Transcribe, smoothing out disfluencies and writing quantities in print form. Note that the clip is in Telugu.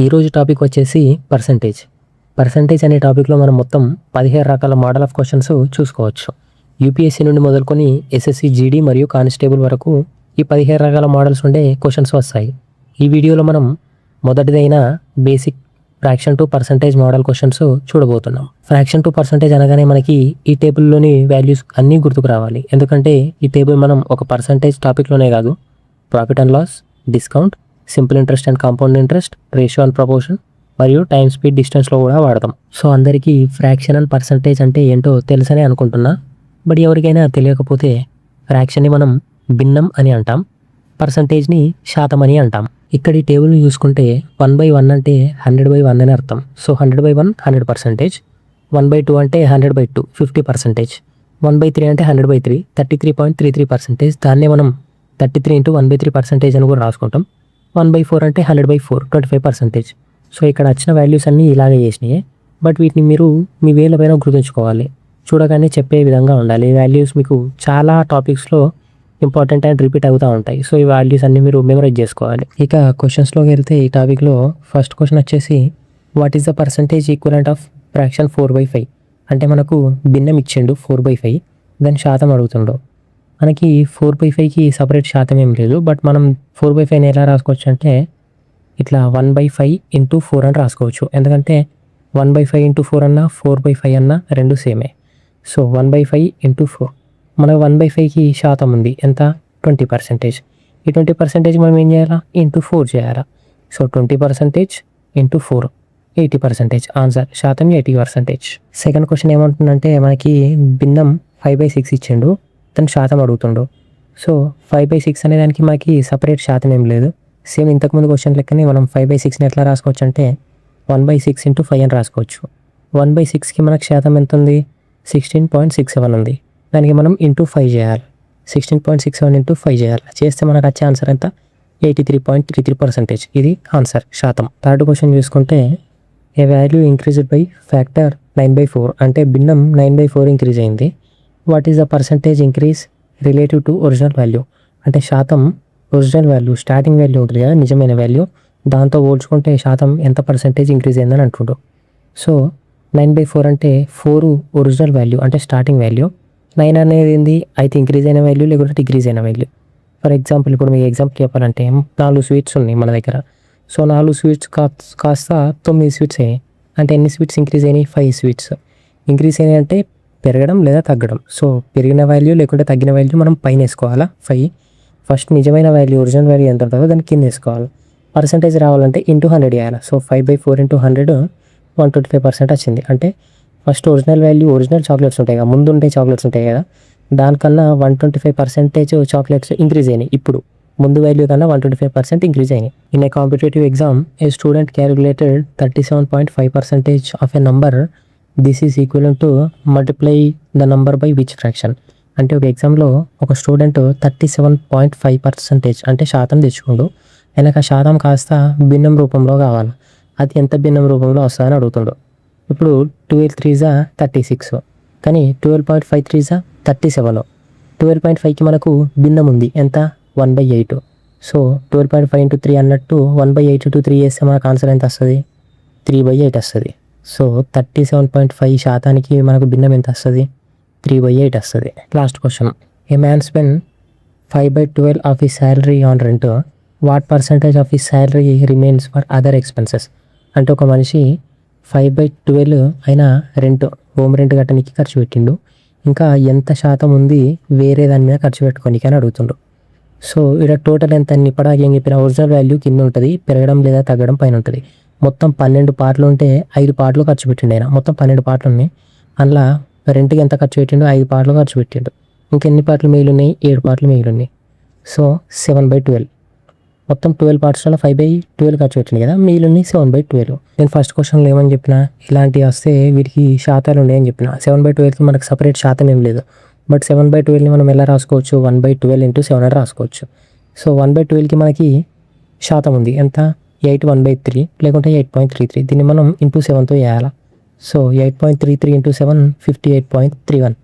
ఈరోజు టాపిక్ వచ్చేసి పర్సంటేజ్. పర్సంటేజ్ అనే టాపిక్లో మనం మొత్తం 17 రకాల మోడల్ ఆఫ్ క్వశ్చన్స్ చూసుకోవచ్చు. యూపీఎస్సీ నుండి మొదలుకొని ఎస్ఎస్సి జీడీ మరియు కానిస్టేబుల్ వరకు ఈ 17 రకాల మోడల్స్ ఉండే క్వశ్చన్స్ వస్తాయి. ఈ వీడియోలో మనం మొదటిదైన basic fraction to percentage model questions చూడబోతున్నాం. ఫ్రాక్షన్ టు పర్సంటేజ్ అనగానే మనకి ఈ టేబుల్లోని వాల్యూస్ అన్నీ గుర్తుకు రావాలి. ఎందుకంటే ఈ టేబుల్ మనం ఒక పర్సంటేజ్ టాపిక్లోనే కాదు, profit and loss, discount, simple interest and compound interest, ratio and proportion మరియు టైం స్పీడ్ డిస్టెన్స్లో కూడా వాడతాం. సో అందరికీ ఫ్రాక్షన్ అండ్ పర్సంటేజ్ అంటే ఏంటో తెలుసనే అనుకుంటున్నా. బట్ ఎవరికైనా తెలియకపోతే ఫ్రాక్షన్ని మనం భిన్నం అని అంటాం, పర్సంటేజ్ని శాతం అని అంటాం. ఇక్కడ ఈ టేబుల్ని చూసుకుంటే 1/1 అంటే 100/1 అని అర్థం. సో 100/1 100%, 1/2 అంటే 100/2 50%, 1/3 అంటే 100/3 33.33%. దాన్నే మనం 33 into 1/3% అని కూడా రాసుకుంటాం. 1/4 అంటే 100/4 25%. సో ఇక్కడ వచ్చిన వాల్యూస్ అన్నీ ఇలాగే చేసినాయి. బట్ వీటిని మీరు మీ వేల పైన గుర్తుంచుకోవాలి, చూడగానే చెప్పే విధంగా ఉండాలి. ఈ వాల్యూస్ మీకు చాలా టాపిక్స్లో ఇంపార్టెంట్ అండ్ రిపీట్ అవుతూ ఉంటాయి. సో ఈ వాల్యూస్ అన్నీ మీరు మెమరైజ్ చేసుకోవాలి. ఇక క్వశ్చన్స్లోకి వెళ్తే ఈ టాపిక్లో ఫస్ట్ క్వశ్చన్ వచ్చేసి what is the percentage equivalent of fraction 4/5. అంటే మనకు భిన్నం ఇచ్చిండు 4/5, దాని శాతం అడుగుతుండో. మనకి 4/5కి సపరేట్ శాతం ఏం లేదు. బట్ మనం 4/5ని ఎలా రాసుకోవచ్చు అంటే ఇట్లా 1/5 into 4 అని రాసుకోవచ్చు. ఎందుకంటే 1/5 into 4 అన్నా 4/5 అన్నా రెండు సేమే. సో 1/5 into 4, మనకు 1/5కి శాతం ఉంది ఎంత, 20%. ఈ 20% మనం ఏం చేయాలా, ఇంటూ 4 చేయాలా. So 20% into 4 80%. ఆన్సర్ శాతం 80%. సెకండ్ క్వశ్చన్ ఏమంటుందంటే మనకి భిన్నం 5/6 ఇచ్చిండు, తను శాతం అడుగుతుండు. సో 5/6 అనే దానికి మనకి సపరేట్ శాతం ఏం లేదు. సేమ్ ఇంతకుముందు క్వశ్చన్ లెక్కనే మనం 5/6ని ఎట్లా రాసుకోవచ్చు అంటే 1/6 into 5 అని రాసుకోవచ్చు. 1/6కి మనకు శాతం ఎంత ఉంది, 16.67 ఉంది. దానికి మనం ఇంటూ 5 చేయాలి. 16.67 into 5 చేయాలి. చేస్తే మనకు వచ్చే ఆన్సర్ ఎంత, 83.33%. ఇది ఆన్సర్ శాతం. థర్డ్ క్వశ్చన్ చూసుకుంటే ఏ వాల్యూ ఇంక్రీజ్డ్ బై ఫ్యాక్టర్ 9/4. అంటే భిన్నం 9/4 ఇంక్రీజ్ అయింది. What is the percentage increase relative to original value. అంటే శాతం ఒరిజినల్ వాల్యూ స్టార్టింగ్ వాల్యూ ఉంటుంది కదా, నిజమైన వాల్యూ, దాంతో పోల్చుకుంటే శాతం ఎంత పర్సంటేజ్ ఇంక్రీజ్ అయిందని అంటుండ్రు. సో 9/4 అంటే 4 ఒరిజినల్ వాల్యూ అంటే స్టార్టింగ్ వాల్యూ, 9 అనేది ఏంది అయితే ఇంక్రీజ్ అయిన వాల్యూ లేకుంటే డిక్రీజ్ అయిన వాల్యూ. ఫర్ ఎగ్జాంపుల్ ఇప్పుడు మీకు ఎగ్జాంపుల్ చెప్పాలంటే 4 స్వీట్స్ ఉన్నాయి మన దగ్గర. సో 4 స్వీట్స్ కాస్త 9 స్వీట్స్ అయ్యాయి. అంటే ఎన్ని స్వీట్స్ ఇంక్రీజ్ అయినాయి, 5 స్వీట్స్ ఇంక్రీజ్ అయినాయి. అంటే పెరగడం లేదా తగ్గడం. సో పెరిగిన వాల్యూ లేకుంటే తగ్గిన వాల్యూ మనం పైన వేసుకోవాలా 5. ఫస్ట్ నిజమైన వాల్యూ ఒరిజినల్ వాల్యూ ఎంత ఉంటుందో దాన్ని కింద వేసుకోవాలి. పర్సంటేజ్ రావాలంటే ఇంటూ 100 చేయాలి. సో 5/4 into 100 125% వచ్చింది. అంటే first original value, original chocolates ఉంటాయి కదా, ముందు ఉండే చాక్లెట్స్ ఉంటాయి కదా, దానికన్నా 125% చాక్లెట్స్ ఇంక్రీజ్ అయినాయి. ఇప్పుడు ముందు వాల్యూ కన్నా 125% ఇంక్రీజ్ అయినాయి. In a competitive exam A student calculated 37.5% of a number. This is equal to multiply the number by which fraction. అంటే ఒక ఎగ్జామ్లో ఒక స్టూడెంట్ 37.5% అంటే శాతం తెచ్చుకుండు. ఆయనకు ఆ శాతం కాస్త భిన్నం రూపంలో కావాలి. అది ఎంత భిన్నం రూపంలో వస్తుందని అడుగుతుండు. ఇప్పుడు 12 3s 36, కానీ 12.53s 37. 12.5కి మనకు భిన్నం ఉంది ఎంత, 1/8. సో 12.5 into 3 అన్నట్టు 1/8 into 3 చేస్తే మనకు ఆన్సర్ ఎంత వస్తుంది, 3/8 వస్తుంది. సో 37.5 శాతానికి మనకు భిన్నం ఎంత వస్తుంది, 3/8 వస్తుంది. Last question, A man spend 5/12 of his salary on rent. What percentage of his salary remains for other expenses. అంటే ఒక మనిషి 5/12 అయినా రెంట్, హోమ్ రెంట్ కట్టడానికి ఖర్చు పెట్టిండు, ఇంకా ఎంత శాతం ఉంది వేరే దాని మీద ఖర్చు పెట్టుకోనికి అని అడుగుతుండు. సో ఇక్కడ టోటల్ ఎంత అని ఇప్పటిదాకా ఏం చెప్పిన, ఒరిజినల్ వాల్యూ కింద ఉంటుంది, పెరగడం లేదా తగ్గడం పైన ఉంటుంది. మొత్తం 12 పార్ట్లు ఉంటే 5 పార్ట్లు ఖర్చు పెట్టిండు ఆయన. మొత్తం 12 పార్ట్లు ఉన్నాయి. అందులో రెంట్కి ఎంత ఖర్చు పెట్టిండు, 5 పార్ట్లు ఖర్చు పెట్టిండు. ఇంకెన్ని పార్ట్లు మిగిలి ఉన్నాయి, 7 పార్ట్లు మిగిలి ఉన్నాయి. సో 7/12. మొత్తం 12 పార్ట్స్లో 5/12 ఖర్చు పెట్టింది కదా, మిగిలింది 7/12. నేను ఫస్ట్ క్వశ్చన్లో ఏమని చెప్పిన, ఇలాంటివి వస్తే వీటికి శాతాలు ఉన్నాయని చెప్పిన. 7/12కి మనకు సపరేట్ శాతం ఏం లేదు. బట్ 7/12ని మనం ఎలా రాసుకోవచ్చు, 1/12 into 7 అని రాసుకోవచ్చు. సో 1/12కి మనకి శాతం ఉంది ఎంత, 8/1/3 లేకుంటే 8.33. దీన్ని మనం ఇంటూ 7తో చేయాలా. So 8.33 into 7 58.31.